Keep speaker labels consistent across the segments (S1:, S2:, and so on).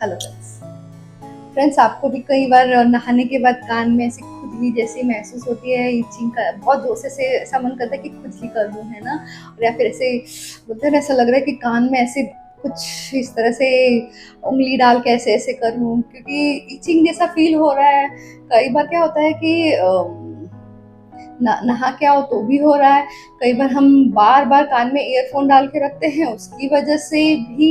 S1: Hello friends, आपको भी कई बार नहाने के बाद कान में ऐसी खुजली जैसी महसूस होती है, इचिंग का बहुत जोर से ऐसा मन करता है कि खुजली कर दूं, है ना। और या फिर ऐसे बोलते हैं ना, ऐसा लग रहा है कि कान में ऐसे कुछ इस तरह से उंगली डाल के ऐसे ऐसे कर लूं, क्योंकि इचिंग जैसा फील हो रहा है। कई बार क्या होता है कि नहा के आओ तो भी हो रहा है। कई बार हम बार बार कान में ईयरफोन डाल के रखते हैं, उसकी वजह से भी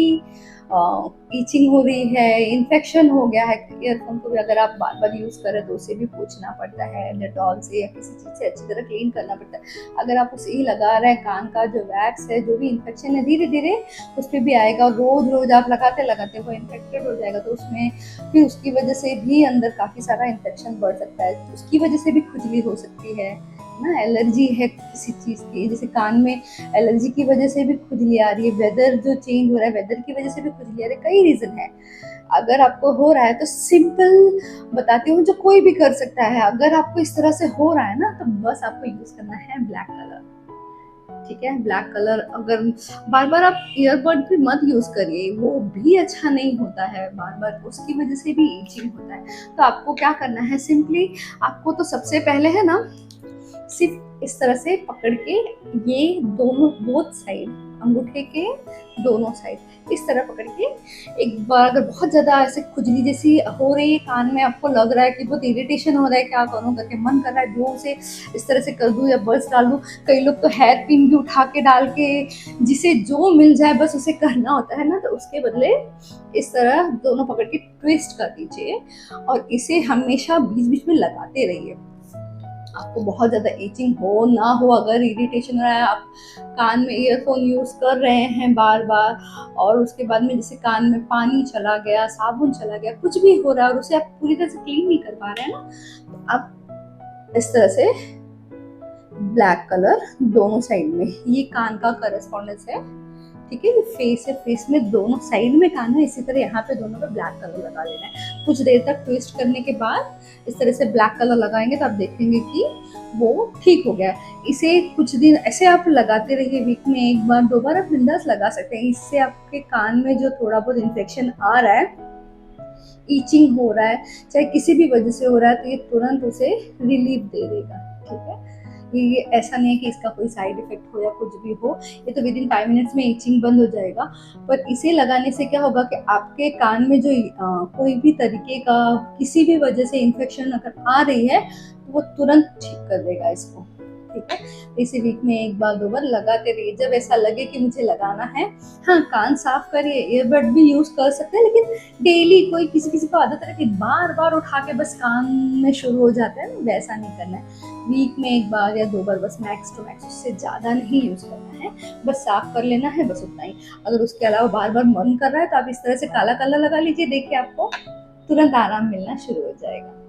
S1: ईचिंग हो रही है, इन्फेक्शन हो गया है। ईयरफोन को भी अगर आप बार बार यूज करें तो उसे भी पोंछना पड़ता है डेटॉल से या किसी चीज से अच्छी तरह क्लीन करना पड़ता है। अगर आप उसे ही लगा रहे हैं, कान का जो वैक्स है, जो भी इन्फेक्शन है, धीरे धीरे उस पर भी आएगा। और रोज रोज आप लगाते लगाते वो इन्फेक्टेड हो जाएगा, तो उसमें फिर उसकी वजह से भी अंदर काफी सारा इन्फेक्शन बढ़ सकता है, उसकी वजह से भी खुजली हो सकती है ना। एलर्जी है किसी चीज की, जैसे कान में एलर्जी की वजह से भी खुजली आ रही है, वेदर जो चेंज हो रहा है वेदर की वजह से भी खुजली आ रही है, कई रीजन है। अगर आपको हो रहा है तो सिंपल बताती हूँ, जो कोई भी कर सकता है। अगर आपको इस तरह से हो रहा है ना, तो बस आपको यूज करना है ब्लैक कलर, ठीक है। ब्लैक कलर, अगर बार बार आप ईयरबड भी मत यूज करिए, वो भी अच्छा नहीं होता है, बार बार उसकी वजह से भी इचिंग होता है। तो आपको क्या करना है, सिंपली आपको तो सबसे पहले है ना, सिर्फ इस तरह से पकड़ के, ये दोनों बोथ साइड, अंगूठे के दोनों साइड इस तरह पकड़ के, एक बार अगर बहुत ज्यादा ऐसे खुजली जैसी हो रही है कान में, आपको लग रहा है कि बहुत इरिटेशन हो रहा है, क्या करूं करके मन कर रहा है जो उसे इस तरह से कर दूं या बर्ड्स डाल दूं। कई लोग तो हेयर पिन भी उठा के डाल के, जिसे जो मिल जाए बस उसे करना होता है ना, तो उसके बदले इस तरह दोनों पकड़ के ट्विस्ट कर दीजिए और इसे हमेशा बीच बीच में लगाते रहिए। आपको बहुत ज्यादा इचिंग हो ना हो, अगर इरिटेशन हो रहा है, आप कान में ईयरफोन यूज कर रहे हैं बार बार, और उसके बाद में जैसे कान में पानी चला गया, साबुन चला गया, कुछ भी हो रहा है और उसे आप पूरी तरह से क्लीन नहीं कर पा रहे हैं ना, तो आप इस तरह से ब्लैक कलर दोनों साइड में, ये कान का करस्पॉन्डेंस है, ठीक है। ये फेस है, फेस में दोनों साइड में कान है, इसी तरह यहाँ पे दोनों पे ब्लैक कलर लगा लेना है। कुछ देर तक ट्विस्ट करने के बाद इस तरह से ब्लैक कलर लगाएंगे तो आप देखेंगे कि वो ठीक हो गया। इसे कुछ दिन ऐसे आप लगाते रहिए, वीक में एक बार दो बार आप बिंदास लगा सकते हैं। इससे आपके कान में जो थोड़ा बहुत इन्फेक्शन आ रहा है, ईचिंग हो रहा है, चाहे किसी भी वजह से हो रहा है, तो ये तुरंत उसे रिलीफ दे देगा, ठीक है। ये ऐसा नहीं है कि इसका कोई साइड इफेक्ट हो या कुछ भी हो, ये तो विद इन 5 मिनट्स में इचिंग बंद हो जाएगा। पर इसे लगाने से क्या होगा कि आपके कान में जो कोई भी तरीके का किसी भी वजह से इन्फेक्शन अगर आ रही है, तो वो तुरंत ठीक कर देगा इसको, ठीक है। इसी वीक में एक बार दो बार लगाते रहिए, जब ऐसा लगे कि मुझे लगाना है। हाँ, कान साफ करिए, ईयरबड भी यूज कर सकते हैं, लेकिन डेली कोई किसी किसी को आदत है कि बार बार उठा के बस कान में शुरू हो जाता है ना, वैसा नहीं करना है। वीक में एक बार या दो बार बस, मैक्स टू मैक्स, उससे ज्यादा नहीं यूज करना है, बस साफ कर लेना है, बस उतना ही। अगर उसके अलावा बार बार मन कर रहा है तो आप इस तरह से काला कलर लगा लीजिए, देखिए आपको तुरंत आराम मिलना शुरू हो जाएगा।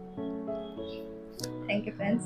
S1: Thank you friends.